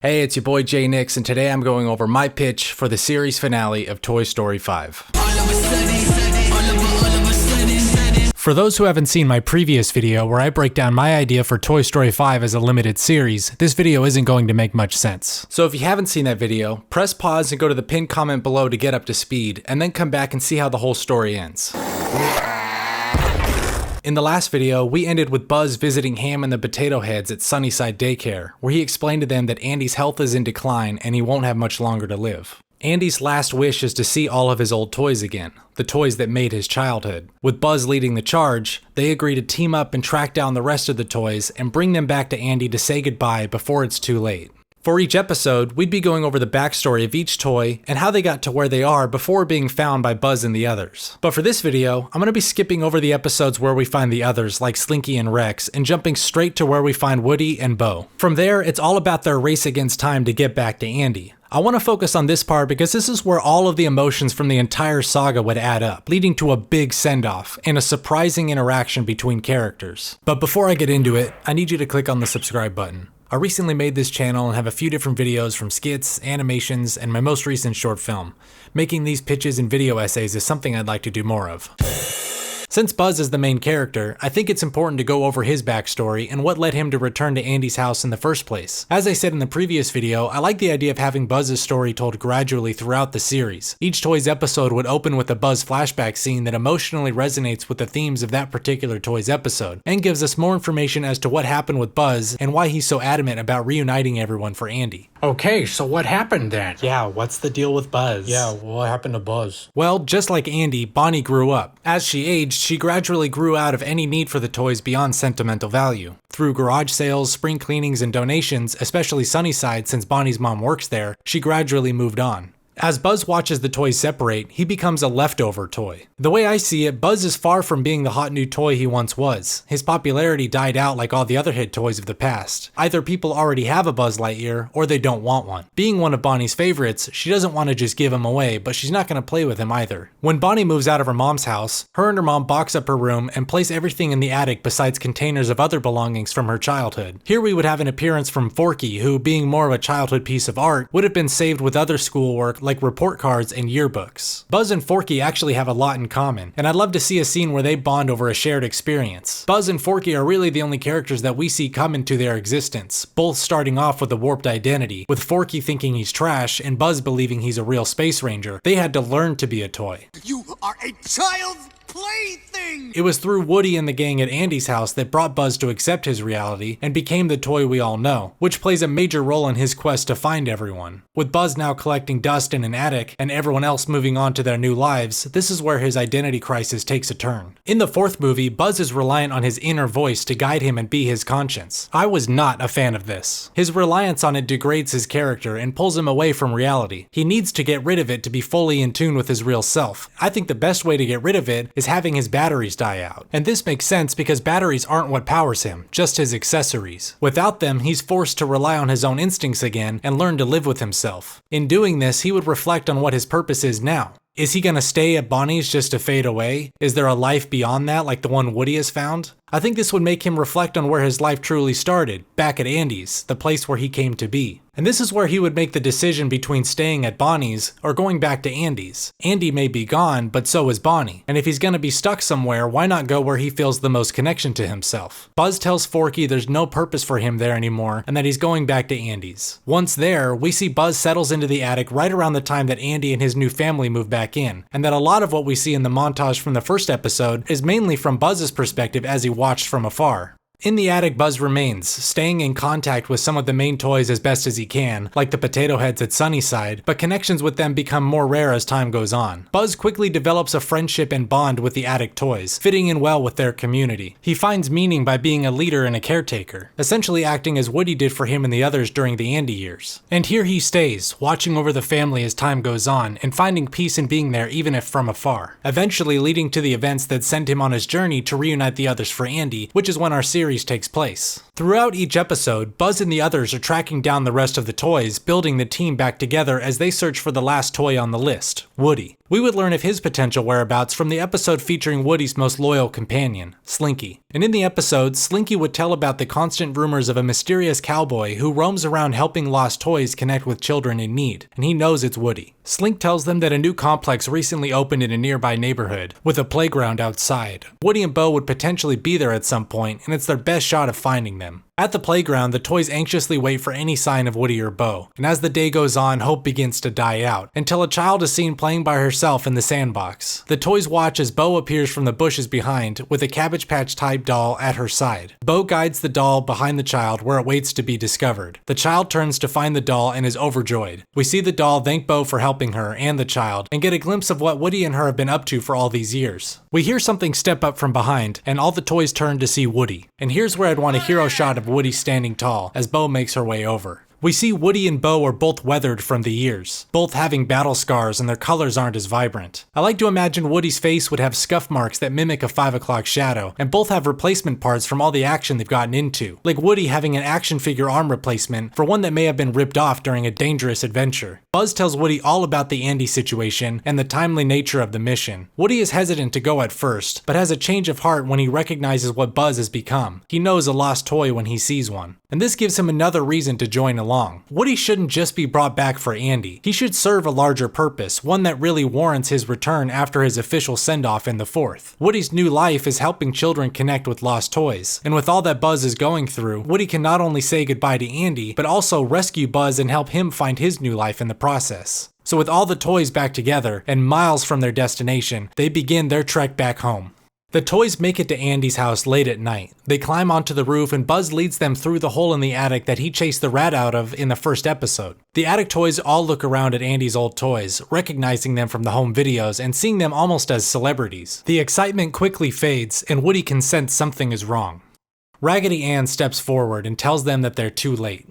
Hey, it's your boy Jay Nix, and today I'm going over my pitch for the series finale of Toy Story 5. For those who haven't seen my previous video where I break down my idea for Toy Story 5 as a limited series, this video isn't going to make much sense. So if you haven't seen that video, press pause and go to the pinned comment below to get up to speed, and then come back and see how the whole story ends. In the last video, we ended with Buzz visiting Ham and the Potato Heads at Sunnyside Daycare, where he explained to them that Andy's health is in decline and he won't have much longer to live. Andy's last wish is to see all of his old toys again, the toys that made his childhood. With Buzz leading the charge, they agree to team up and track down the rest of the toys and bring them back to Andy to say goodbye before it's too late. For each episode, we'd be going over the backstory of each toy and how they got to where they are before being found by Buzz and the others. But for this video, I'm going to be skipping over the episodes where we find the others like Slinky and Rex and jumping straight to where we find Woody and Bo. From there, it's all about their race against time to get back to Andy. I want to focus on this part because this is where all of the emotions from the entire saga would add up, leading to a big send-off and a surprising interaction between characters. But before I get into it, I need you to click on the subscribe button. I recently made this channel and have a few different videos from skits, animations, and my most recent short film. Making these pitches and video essays is something I'd like to do more of. Since Buzz is the main character, I think it's important to go over his backstory and what led him to return to Andy's house in the first place. As I said in the previous video, I like the idea of having Buzz's story told gradually throughout the series. Each toy's episode would open with a Buzz flashback scene that emotionally resonates with the themes of that particular toy's episode, and gives us more information as to what happened with Buzz and why he's so adamant about reuniting everyone for Andy. Okay, so what happened then? Yeah, what's the deal with Buzz? Yeah, what happened to Buzz? Well, just like Andy, Bonnie grew up. As she aged, she gradually grew out of any need for the toys beyond sentimental value. Through garage sales, spring cleanings, and donations, especially Sunnyside since Bonnie's mom works there, she gradually moved on. As Buzz watches the toys separate, he becomes a leftover toy. The way I see it, Buzz is far from being the hot new toy he once was. His popularity died out like all the other hit toys of the past. Either people already have a Buzz Lightyear, or they don't want one. Being one of Bonnie's favorites, she doesn't want to just give him away, but she's not going to play with him either. When Bonnie moves out of her mom's house, her and her mom box up her room and place everything in the attic besides containers of other belongings from her childhood. Here we would have an appearance from Forky, who, being more of a childhood piece of art, would have been saved with other schoolwork like report cards and yearbooks. Buzz and Forky actually have a lot in common, and I'd love to see a scene where they bond over a shared experience. Buzz and Forky are really the only characters that we see come into their existence, both starting off with a warped identity, with Forky thinking he's trash and Buzz believing he's a real space ranger. They had to learn to be a toy. You are a child's plaything! It was through Woody and the gang at Andy's house that brought Buzz to accept his reality and became the toy we all know, which plays a major role in his quest to find everyone. With Buzz now collecting dust in an attic and everyone else moving on to their new lives, this is where his identity crisis takes a turn. In the fourth movie, Buzz is reliant on his inner voice to guide him and be his conscience. I was not a fan of this. His reliance on it degrades his character and pulls him away from reality. He needs to get rid of it to be fully in tune with his real self. I think the best way to get rid of it is having his batteries die out. And this makes sense because batteries aren't what powers him, just his accessories. Without them, he's forced to rely on his own instincts again and learn to live with himself. In doing this, he would reflect on what his purpose is now. Is he gonna stay at Bonnie's just to fade away? Is there a life beyond that like the one Woody has found? I think this would make him reflect on where his life truly started, back at Andy's, the place where he came to be. And this is where he would make the decision between staying at Bonnie's or going back to Andy's. Andy may be gone, but so is Bonnie. And if he's gonna be stuck somewhere, why not go where he feels the most connection to himself? Buzz tells Forky there's no purpose for him there anymore and that he's going back to Andy's. Once there, we see Buzz settles into the attic right around the time that Andy and his new family move back in, and that a lot of what we see in the montage from the first episode is mainly from Buzz's perspective as he watched from afar. In the attic, Buzz remains, staying in contact with some of the main toys as best as he can, like the Potato Heads at Sunnyside, but connections with them become more rare as time goes on. Buzz quickly develops a friendship and bond with the attic toys, fitting in well with their community. He finds meaning by being a leader and a caretaker, essentially acting as Woody did for him and the others during the Andy years. And here he stays, watching over the family as time goes on, and finding peace in being there even if from afar, eventually leading to the events that sent him on his journey to reunite the others for Andy, which is when our series takes place. Throughout each episode, Buzz and the others are tracking down the rest of the toys, building the team back together as they search for the last toy on the list, Woody. We would learn of his potential whereabouts from the episode featuring Woody's most loyal companion, Slinky. And in the episode, Slinky would tell about the constant rumors of a mysterious cowboy who roams around helping lost toys connect with children in need, and he knows it's Woody. Slink tells them that a new complex recently opened in a nearby neighborhood, with a playground outside. Woody and Bo would potentially be there at some point, and it's their best shot of finding them. At the playground, the toys anxiously wait for any sign of Woody or Bo, and as the day goes on, hope begins to die out, until a child is seen playing by herself in the sandbox. The toys watch as Bo appears from the bushes behind, with a Cabbage Patch type doll at her side. Bo guides the doll behind the child where it waits to be discovered. The child turns to find the doll and is overjoyed. We see the doll thank Bo for helping her and the child, and get a glimpse of what Woody and her have been up to for all these years. We hear something step up from behind, and all the toys turn to see Woody. And here's where I'd want a hero shot of Woody standing tall, as Bo makes her way over. We see Woody and Bo are both weathered from the years, both having battle scars and their colors aren't as vibrant. I like to imagine Woody's face would have scuff marks that mimic a 5 o'clock shadow, and both have replacement parts from all the action they've gotten into, like Woody having an action figure arm replacement for one that may have been ripped off during a dangerous adventure. Buzz tells Woody all about the Andy situation and the timely nature of the mission. Woody is hesitant to go at first, but has a change of heart when he recognizes what Buzz has become. He knows a lost toy when he sees one, and this gives him another reason to join along. Woody shouldn't just be brought back for Andy. He should serve a larger purpose, one that really warrants his return after his official send-off in the 4th. Woody's new life is helping children connect with lost toys, and with all that Buzz is going through, Woody can not only say goodbye to Andy, but also rescue Buzz and help him find his new life in the process. So with all the toys back together, and miles from their destination, they begin their trek back home. The toys make it to Andy's house late at night. They climb onto the roof and Buzz leads them through the hole in the attic that he chased the rat out of in the first episode. The attic toys all look around at Andy's old toys, recognizing them from the home videos and seeing them almost as celebrities. The excitement quickly fades and Woody can sense something is wrong. Raggedy Ann steps forward and tells them that they're too late.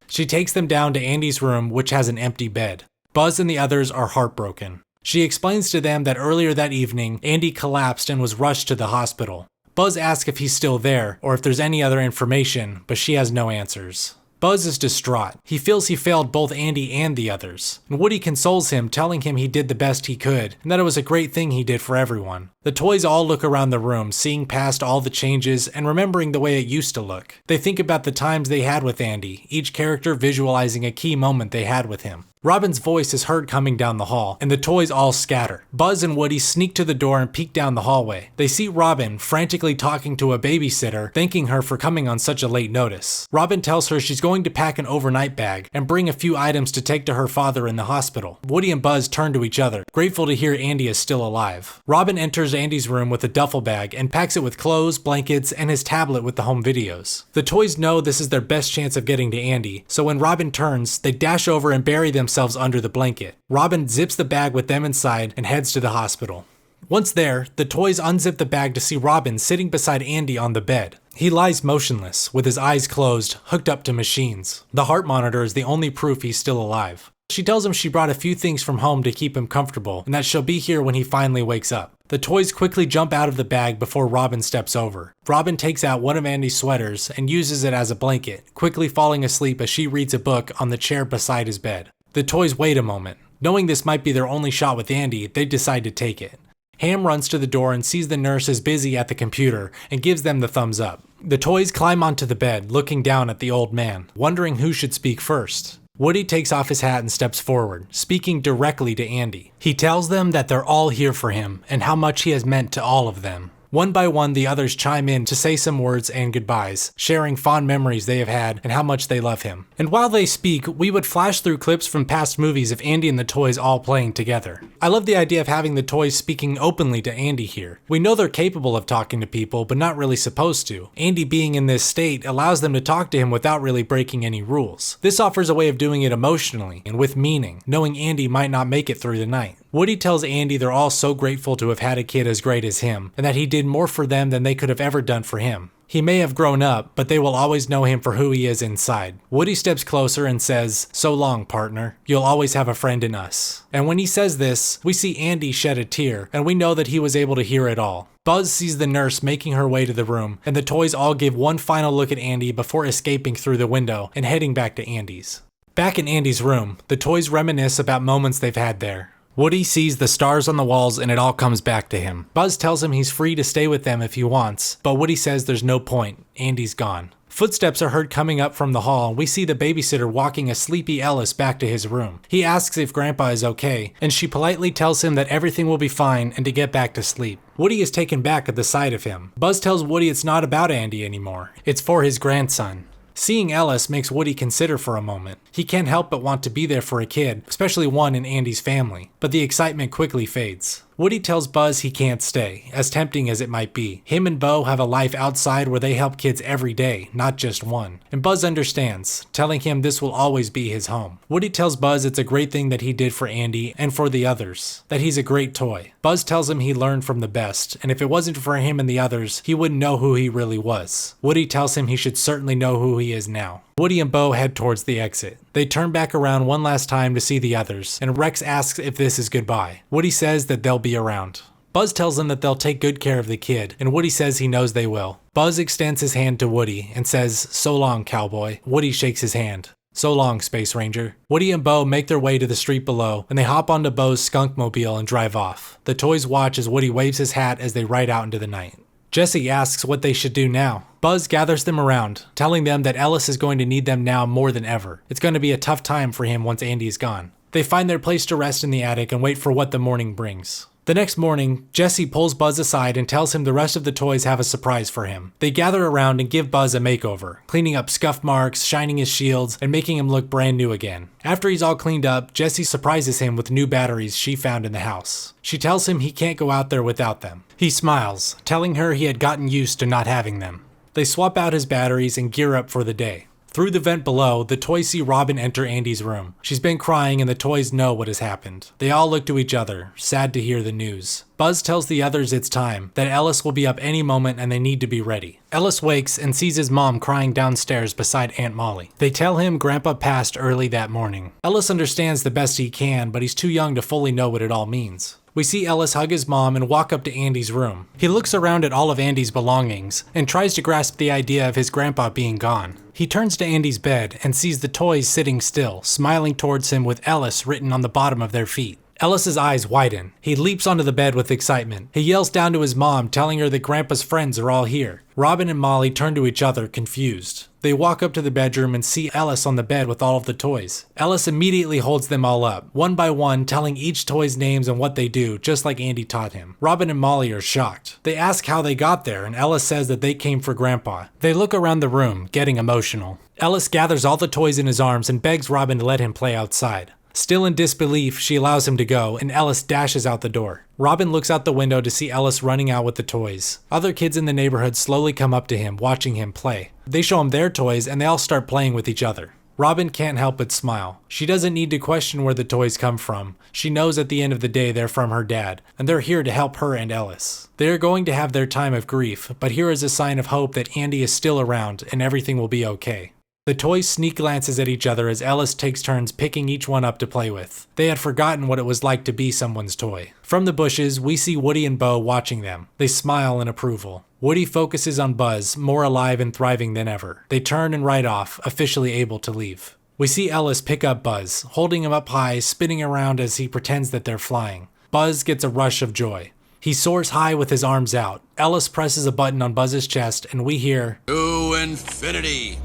She takes them down to Andy's room, which has an empty bed. Buzz and the others are heartbroken. She explains to them that earlier that evening, Andy collapsed and was rushed to the hospital. Buzz asks if he's still there, or if there's any other information, but she has no answers. Buzz is distraught. He feels he failed both Andy and the others. And Woody consoles him, telling him he did the best he could, and that it was a great thing he did for everyone. The toys all look around the room, seeing past all the changes and remembering the way it used to look. They think about the times they had with Andy, each character visualizing a key moment they had with him. Robin's voice is heard coming down the hall, and the toys all scatter. Buzz and Woody sneak to the door and peek down the hallway. They see Robin frantically talking to a babysitter, thanking her for coming on such a late notice. Robin tells her she's going to pack an overnight bag and bring a few items to take to her father in the hospital. Woody and Buzz turn to each other, grateful to hear Andy is still alive. Robin enters Andy's room with a duffel bag and packs it with clothes, blankets, and his tablet with the home videos. The toys know this is their best chance of getting to Andy, so when Robin turns, they dash over and bury themselves under the blanket. Robin zips the bag with them inside and heads to the hospital. Once there, the toys unzip the bag to see Robin sitting beside Andy on the bed. He lies motionless, with his eyes closed, hooked up to machines. The heart monitor is the only proof he's still alive. She tells him she brought a few things from home to keep him comfortable, and that she'll be here when he finally wakes up. The toys quickly jump out of the bag before Robin steps over. Robin takes out one of Andy's sweaters and uses it as a blanket, quickly falling asleep as she reads a book on the chair beside his bed. The toys wait a moment. Knowing this might be their only shot with Andy, they decide to take it. Ham runs to the door and sees the nurse is busy at the computer and gives them the thumbs up. The toys climb onto the bed, looking down at the old man, wondering who should speak first. Woody takes off his hat and steps forward, speaking directly to Andy. He tells them that they're all here for him and how much he has meant to all of them. One by one, the others chime in to say some words and goodbyes, sharing fond memories they have had and how much they love him. And while they speak, we would flash through clips from past movies of Andy and the toys all playing together. I love the idea of having the toys speaking openly to Andy here. We know they're capable of talking to people, but not really supposed to. Andy being in this state allows them to talk to him without really breaking any rules. This offers a way of doing it emotionally and with meaning, knowing Andy might not make it through the night. Woody tells Andy they're all so grateful to have had a kid as great as him, and that he did more for them than they could have ever done for him. He may have grown up, but they will always know him for who he is inside. Woody steps closer and says, "So long, partner. You'll always have a friend in us." And when he says this, we see Andy shed a tear, and we know that he was able to hear it all. Buzz sees the nurse making her way to the room, and the toys all give one final look at Andy before escaping through the window and heading back to Andy's. Back in Andy's room, the toys reminisce about moments they've had there. Woody sees the stars on the walls and it all comes back to him. Buzz tells him he's free to stay with them if he wants, but Woody says there's no point. Andy's gone. Footsteps are heard coming up from the hall, and we see the babysitter walking a sleepy Ellis back to his room. He asks if Grandpa is okay, and she politely tells him that everything will be fine and to get back to sleep. Woody is taken back at the sight of him. Buzz tells Woody it's not about Andy anymore. It's for his grandson. Seeing Ellis makes Woody consider for a moment. He can't help but want to be there for a kid, especially one in Andy's family, but the excitement quickly fades. Woody tells Buzz he can't stay, as tempting as it might be. Him and Bo have a life outside where they help kids every day, not just one. And Buzz understands, telling him this will always be his home. Woody tells Buzz it's a great thing that he did for Andy and for the others, that he's a great toy. Buzz tells him he learned from the best, and if it wasn't for him and the others, he wouldn't know who he really was. Woody tells him he should certainly know who he is now. Woody and Bo head towards the exit. They turn back around one last time to see the others, and Rex asks if this is goodbye. Woody says that they'll be around. Buzz tells them that they'll take good care of the kid, and Woody says he knows they will. Buzz extends his hand to Woody and says, "So long, cowboy." Woody shakes his hand. "So long, Space Ranger." Woody and Bo make their way to the street below, and they hop onto Bo's skunkmobile and drive off. The toys watch as Woody waves his hat as they ride out into the night. Jesse asks what they should do now. Buzz gathers them around, telling them that Ellis is going to need them now more than ever. It's going to be a tough time for him once Andy is gone. They find their place to rest in the attic and wait for what the morning brings. The next morning, Jesse pulls Buzz aside and tells him the rest of the toys have a surprise for him. They gather around and give Buzz a makeover, cleaning up scuff marks, shining his shields, and making him look brand new again. After he's all cleaned up, Jesse surprises him with new batteries she found in the house. She tells him he can't go out there without them. He smiles, telling her he had gotten used to not having them. They swap out his batteries and gear up for the day. Through the vent below, the toys see Robin enter Andy's room. She's been crying and the toys know what has happened. They all look to each other, sad to hear the news. Buzz tells the others it's time, that Ellis will be up any moment and they need to be ready. Ellis wakes and sees his mom crying downstairs beside Aunt Molly. They tell him Grandpa passed early that morning. Ellis understands the best he can, but he's too young to fully know what it all means. We see Ellis hug his mom and walk up to Andy's room. He looks around at all of Andy's belongings and tries to grasp the idea of his grandpa being gone. He turns to Andy's bed and sees the toys sitting still, smiling towards him with Ellis written on the bottom of their feet. Ellis's eyes widen. He leaps onto the bed with excitement. He yells down to his mom, telling her that Grandpa's friends are all here. Robin and Molly turn to each other, confused. They walk up to the bedroom and see Ellis on the bed with all of the toys. Ellis immediately holds them all up, one by one, telling each toy's names and what they do, just like Andy taught him. Robin and Molly are shocked. They ask how they got there, and Ellis says that they came for Grandpa. They look around the room, getting emotional. Ellis gathers all the toys in his arms and begs Robin to let him play outside. Still in disbelief, she allows him to go, and Ellis dashes out the door. Robin looks out the window to see Ellis running out with the toys. Other kids in the neighborhood slowly come up to him, watching him play. They show him their toys, and they all start playing with each other. Robin can't help but smile. She doesn't need to question where the toys come from. She knows at the end of the day they're from her dad, and they're here to help her and Ellis. They are going to have their time of grief, but here is a sign of hope that Andy is still around, and everything will be okay. The toys sneak glances at each other as Ellis takes turns picking each one up to play with. They had forgotten what it was like to be someone's toy. From the bushes, we see Woody and Bo watching them. They smile in approval. Woody focuses on Buzz, more alive and thriving than ever. They turn and ride off, officially able to leave. We see Ellis pick up Buzz, holding him up high, spinning around as he pretends that they're flying. Buzz gets a rush of joy. He soars high with his arms out. Ellis presses a button on Buzz's chest, and we hear, To infinity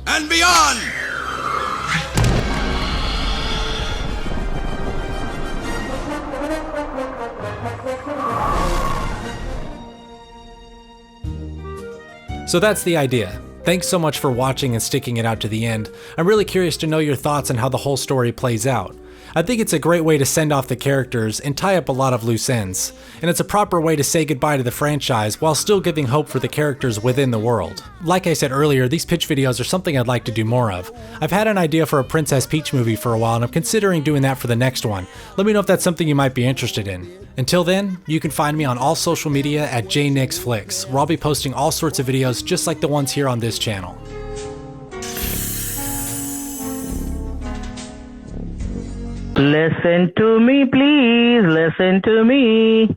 and beyond! So that's the idea. Thanks so much for watching and sticking it out to the end. I'm really curious to know your thoughts on how the whole story plays out. I think it's a great way to send off the characters and tie up a lot of loose ends, and it's a proper way to say goodbye to the franchise while still giving hope for the characters within the world. Like I said earlier, these pitch videos are something I'd like to do more of. I've had an idea for a Princess Peach movie for a while, and I'm considering doing that for the next one. Let me know if that's something you might be interested in. Until then, you can find me on all social media at JNixFlix, where I'll be posting all sorts of videos just like the ones here on this channel. Listen to me, please. Listen to me.